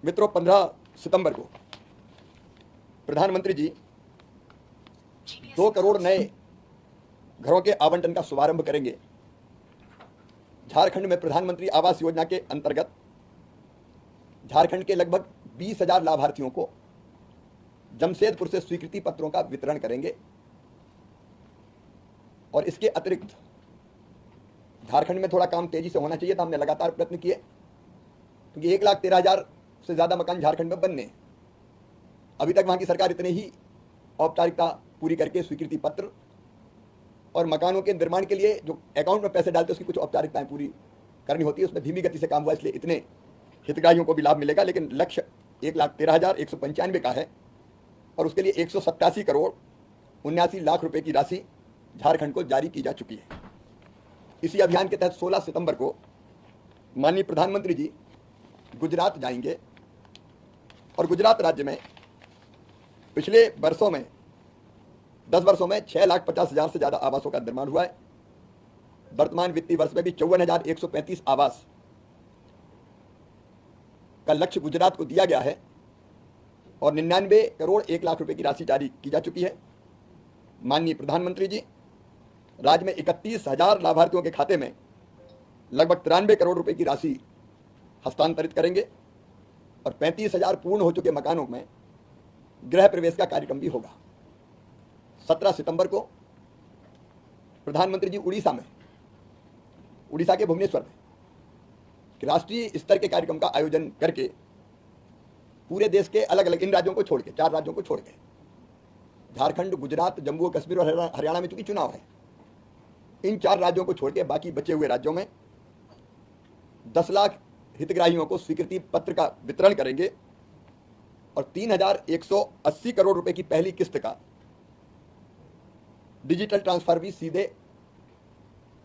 मित्रों, 15 सितंबर को प्रधानमंत्री जी 2 करोड़ नए घरों के आवंटन का शुभारंभ करेंगे। झारखंड में प्रधानमंत्री आवास योजना के अंतर्गत झारखंड के लगभग 20,000 लाभार्थियों को जमशेदपुर से स्वीकृति पत्रों का वितरण करेंगे। और इसके अतिरिक्त झारखंड में थोड़ा काम तेजी से होना चाहिए था, हमने लगातार प्रयत्न किए, क्योंकि 1,13,000 से ज्यादा मकान झारखंड में बनने। अभी तक वहां की सरकार इतने ही औपचारिकता पूरी करके स्वीकृति पत्र और मकानों के निर्माण के लिए जो अकाउंट में पैसे डालते उसकी कुछ औपचारिकताएं पूरी करनी होती है, उसमें धीमी गति से काम हुआ, इसलिए इतने हितग्राहियों को भी लाभ मिलेगा। लेकिन लक्ष्य 1,13,195 का है और उसके लिए 187 करोड़ 79 लाख रुपए की राशि झारखंड को जारी की जा चुकी है। इसी अभियान के तहत 16 सितंबर को माननीय प्रधानमंत्री जी गुजरात जाएंगे और गुजरात राज्य में पिछले वर्षों में 10 वर्षों में 6,50,000 से ज्यादा आवासों का निर्माण हुआ है। वर्तमान वित्तीय वर्ष में भी 54,135 आवास का लक्ष्य गुजरात को दिया गया है और 99 करोड़ 1 लाख रुपए की राशि जारी की जा चुकी है। माननीय प्रधानमंत्री जी राज्य में 31,000 लाभार्थियों के खाते में लगभग 93 करोड़ रुपए की राशि हस्तांतरित करेंगे और 35,000 पूर्ण हो चुके मकानों में गृह प्रवेश का कार्यक्रम भी होगा। 17 सितंबर को प्रधानमंत्री जी उड़ीसा के भुवनेश्वर में राष्ट्रीय स्तर के कार्यक्रम का आयोजन करके पूरे देश के अलग अलग इन राज्यों को छोड़ के 4 राज्यों को छोड़ के झारखंड, गुजरात, जम्मू और कश्मीर और हरियाणा में चूंकि चुनाव है, इन 4 राज्यों को छोड़ के बाकी बचे हुए राज्यों में 10 लाख हितग्राहियों को स्वीकृति पत्र का वितरण करेंगे और 3,180 करोड़ रुपए की पहली किस्त का डिजिटल ट्रांसफर भी सीधे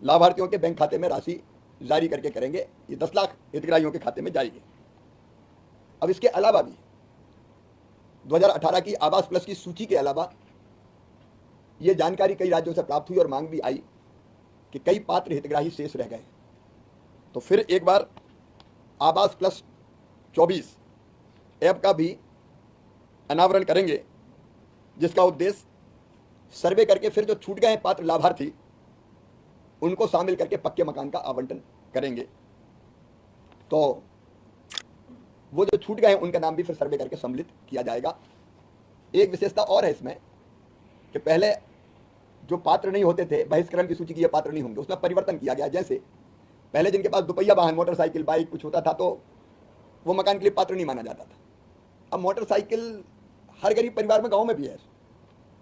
लाभार्थियों के बैंक खाते में राशि जारी करके करेंगे। ये 10 लाख हितग्राहियों के खाते में जाएगी। अब इसके अलावा भी 2018 की आवास प्लस की सूची के अलावा ये जानकारी कई राज्यों से प्राप्त हुई और मांग भी आई कि कई पात्र हितग्राही शेष रह गए। तो फिर एक बार आवास प्लस 24 ऐप का भी अनावरण करेंगे, जिसका उद्देश्य सर्वे करके फिर जो छूट गए पात्र लाभार्थी उनको शामिल करके पक्के मकान का आवंटन करेंगे। तो वो जो छूट गए उनका नाम भी फिर सर्वे करके सम्मिलित किया जाएगा। एक विशेषता और है इसमें कि पहले जो पात्र नहीं होते थे, बहिष्करण की सूची की ये पात्र नहीं होंगे, उसमें परिवर्तन किया गया। जैसे पहले जिनके पास दुपहिया वाहन, मोटरसाइकिल, बाइक कुछ होता था तो वो मकान के लिए पात्र नहीं माना जाता था। अब मोटरसाइकिल हर गरीब परिवार में गाँव में भी है,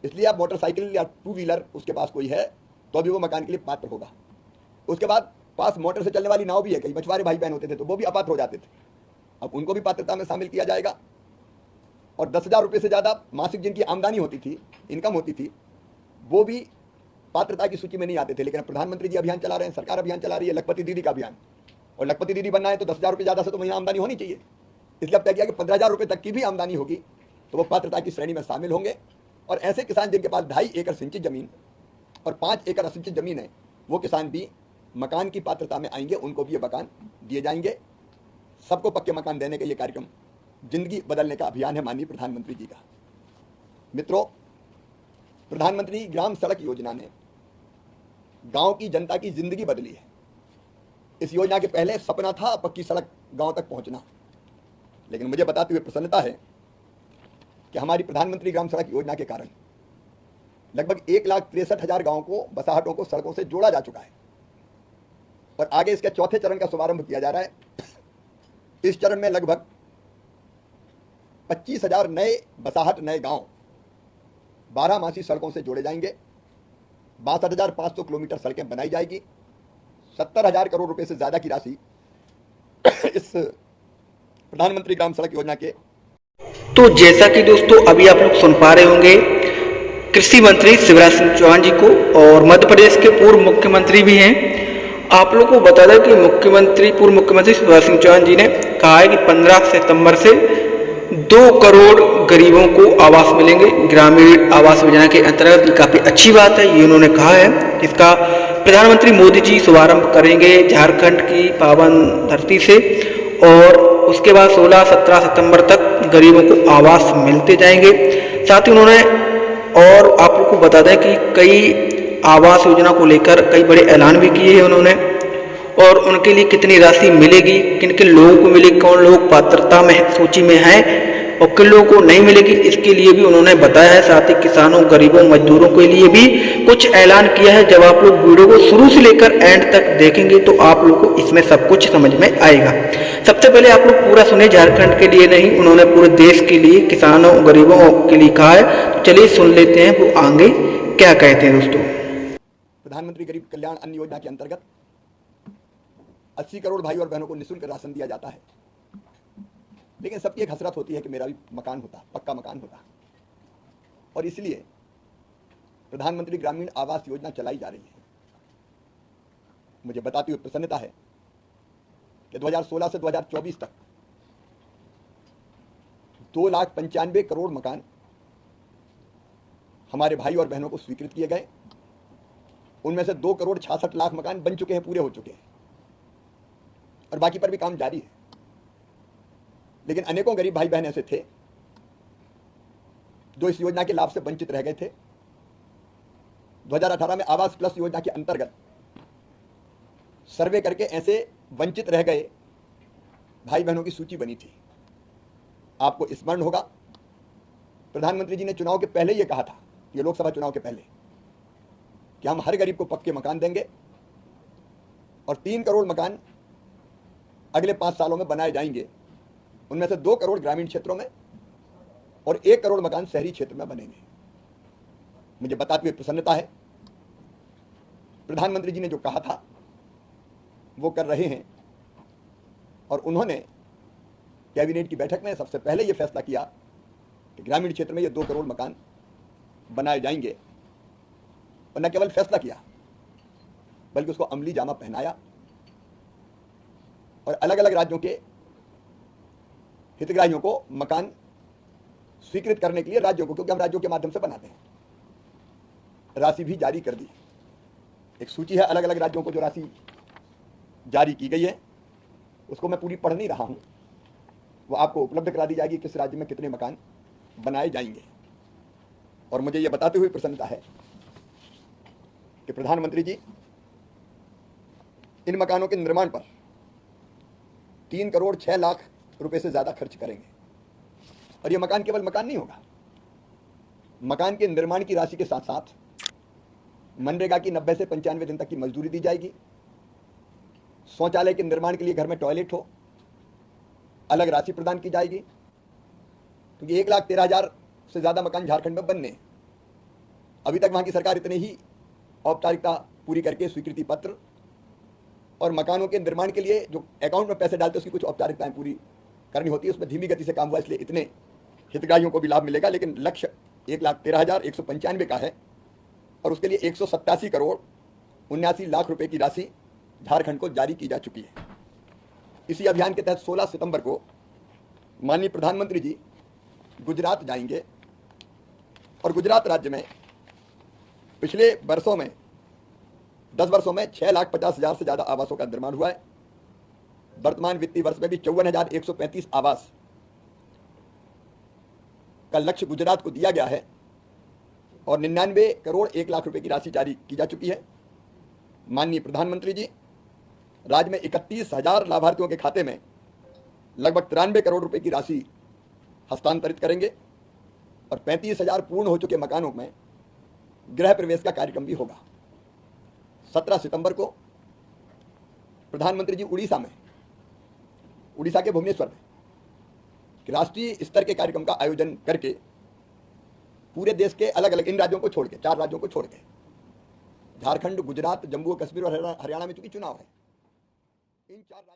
इसलिए अब मोटरसाइकिल या 2 व्हीलर उसके पास कोई है तो अभी वो मकान के लिए पात्र होगा। उसके बाद पास मोटर से चलने वाली नाव भी है, कई मछुआरे भाई बहन होते थे तो वो भी अपात्र हो जाते थे, अब उनको भी पात्रता में शामिल किया जाएगा। और 10,000 रुपये से ज़्यादा मासिक जिनकी आमदनी होती थी, इनकम होती थी, वो भी पात्रता की सूची में नहीं आते थे। लेकिन प्रधानमंत्री जी अभियान चला रहे हैं, सरकार अभियान चला रही है लखपति दीदी का अभियान, और लखपति दीदी बनना है तो 10,000 रुपये ज़्यादा से तो महीना आमदनी होनी चाहिए। इसलिए अब तय किया कि 15,000 रुपये तक की भी आमदनी होगी तो वो पात्रता की श्रेणी में शामिल होंगे। और ऐसे किसान जिनके पास 2.5 एकड़ सिंचित जमीन और 5 एकड़ असिंचित जमीन है, वो किसान भी मकान की पात्रता में आएंगे, उनको भी ये मकान दिए जाएंगे। सबको पक्के मकान देने का ये कार्यक्रम जिंदगी बदलने का अभियान है माननीय प्रधानमंत्री जी का। मित्रों, प्रधानमंत्री ग्राम सड़क योजना ने गांव की जनता की जिंदगी बदली है। इस योजना के पहले सपना था पक्की सड़क गांव तक पहुंचना, लेकिन मुझे बताते हुए प्रसन्नता है कि हमारी प्रधानमंत्री ग्राम सड़क योजना के कारण लगभग 1,63,000 गांवों को, बसाहटों को सड़कों से जोड़ा जा चुका है और आगे इसके चौथे चरण का शुभारंभ किया जा रहा है। इस चरण में लगभग 25,000 नए बसाहट, नए गांव 12 सड़कों से जोड़े जाएंगे। 62,500 किलोमीटर सड़कें बनाई जाएगी। 70,000 करोड़ रुपए से ज्यादा की राशि इस प्रधानमंत्री ग्राम सड़क योजना के। तो जैसा कि दोस्तों अभी आप लोग सुन पा रहे होंगे, कृषि मंत्री शिवराज सिंह चौहान जी को, और मध्य प्रदेश के पूर्व मुख्यमंत्री भी हैं। आप लोगों को बता दें कि पूर्व मुख्यमंत्री शिवराज सिंह चौहान जी ने कहा है कि 15 सितंबर से 2 करोड़ गरीबों को आवास मिलेंगे ग्रामीण आवास योजना के अंतर्गत। ये काफ़ी अच्छी बात है, ये उन्होंने कहा है। इसका प्रधानमंत्री मोदी जी शुभारंभ करेंगे झारखंड की पावन धरती से। और उसके बाद 16-17 सितंबर तक गरीबों को आवास मिलते जाएंगे। साथ ही उन्होंने और आप लोग को बता दें कि कई आवास योजना को लेकर कई बड़े ऐलान भी किए हैं उन्होंने, और उनके लिए कितनी राशि मिलेगी, किन किन लोगों को मिलेगी, कौन लोग पात्रता में सूची में हैं और किन लोगों को नहीं मिलेगी, इसके लिए भी उन्होंने बताया है। साथ ही किसानों, गरीबों, मजदूरों के लिए भी कुछ ऐलान किया है। जब आप लोग वीडियो को शुरू से लेकर एंड तक देखेंगे तो आप लोग को इसमें सब कुछ समझ में आएगा। सबसे पहले आप लोग पूरा सुने, झारखंड के लिए नहीं, उन्होंने पूरे देश के लिए, किसानों, गरीबों के लिए कहा है। तो चलिए सुन लेते हैं वो आगे क्या कहते हैं। दोस्तों, प्रधानमंत्री गरीब कल्याण अन्न योजना के अंतर्गत 80 करोड़ भाई और बहनों को निःशुल्क राशन दिया जाता है। लेकिन सबकी एक हसरत होती है कि मेरा भी मकान होता, पक्का मकान होता, और इसलिए प्रधानमंत्री ग्रामीण आवास योजना चलाई जा रही है। मुझे बताते हुए प्रसन्नता है कि 2016 से 2024 तक 2,95,000 करोड़ मकान हमारे भाई और बहनों को स्वीकृत किए गए। उनमें से 2,66,00,000 मकान बन चुके हैं, पूरे हो चुके हैं, और बाकी पर भी काम जारी है। लेकिन अनेकों गरीब भाई बहन ऐसे थे जो इस योजना के लाभ से वंचित रह गए थे। 2018 में आवास प्लस योजना के अंतर्गत सर्वे करके ऐसे वंचित रह गए भाई बहनों की सूची बनी थी। आपको स्मरण होगा, प्रधानमंत्री जी ने चुनाव के पहले ये कहा था, ये लोकसभा चुनाव के पहले, कि हम हर गरीब को पक्के मकान देंगे और 3 करोड़ मकान अगले 5 सालों में बनाए जाएंगे। उनमें से 2 करोड़ ग्रामीण क्षेत्रों में और 1 करोड़ मकान शहरी क्षेत्र में बनेंगे। मुझे बताते हुए प्रसन्नता है, प्रधानमंत्री जी ने जो कहा था वो कर रहे हैं, और उन्होंने कैबिनेट की बैठक में सबसे पहले ये फैसला किया कि ग्रामीण क्षेत्र में ये 2 करोड़ मकान बनाए जाएंगे। और न केवल फैसला किया बल्कि उसको अमली जामा पहनाया और अलग अलग राज्यों के हितग्राहियों को मकान स्वीकृत करने के लिए राज्यों को, क्योंकि हम राज्यों के माध्यम से बनाते हैं, राशि भी जारी कर दी। एक सूची है अलग अलग राज्यों को जो राशि जारी की गई है, उसको मैं पूरी पढ़ नहीं रहा हूं, वो आपको उपलब्ध करा दी जाएगी किस राज्य में कितने मकान बनाए जाएंगे। और मुझे यह बताते हुए प्रसन्नता है कि प्रधानमंत्री जी इन मकानों के निर्माण पर 3 करोड़ 6 लाख रुपए से ज्यादा खर्च करेंगे। और यह मकान केवल मकान नहीं होगा, मकान के निर्माण की राशि के साथ साथ मनरेगा की 90 से 95 दिन तक की मजदूरी दी जाएगी। शौचालय के निर्माण के लिए घर में टॉयलेट हो, अलग राशि प्रदान की जाएगी, क्योंकि 1,13,000 से ज्यादा मकान झारखंड में बनने हैं। अभी तक वहां की सरकार इतने ही औपचारिकता पूरी करके स्वीकृति पत्र और मकानों के निर्माण के लिए जो अकाउंट में पैसे डालते हैं उसकी कुछ औपचारिकताएं पूरी करनी होती है, उसमें धीमी गति से काम हुआ, इसलिए इतने हितग्राहियों को भी लाभ मिलेगा। लेकिन लक्ष्य 1,13,195 का है और उसके लिए 187 करोड़ 79 लाख रुपए की राशि झारखंड को जारी की जा चुकी है। इसी अभियान के तहत 16 सितंबर को माननीय प्रधानमंत्री जी गुजरात जाएंगे और गुजरात राज्य में पिछले वर्षों में 10 वर्षों में 6,50,000 से ज्यादा आवासों का निर्माण हुआ है। वर्तमान वित्तीय वर्ष में भी 54,135 आवास का लक्ष्य गुजरात को दिया गया है और 99 करोड़ 1 लाख रुपए की राशि जारी की जा चुकी है। माननीय प्रधानमंत्री जी राज्य में 31,000 लाभार्थियों के खाते में लगभग 93 करोड़ रुपए की राशि हस्तांतरित करेंगे और 35,000 पूर्ण हो चुके मकानों में गृह प्रवेश का कार्यक्रम भी होगा। 17 सितंबर को प्रधानमंत्री जी उड़ीसा के भुवनेश्वर में राष्ट्रीय स्तर के कार्यक्रम का आयोजन करके पूरे देश के अलग अलग इन राज्यों को छोड़ के 4 राज्यों को छोड़ के झारखंड, गुजरात, जम्मू और कश्मीर और हरियाणा में चूंकि चुनाव है, इन 4 राज्यों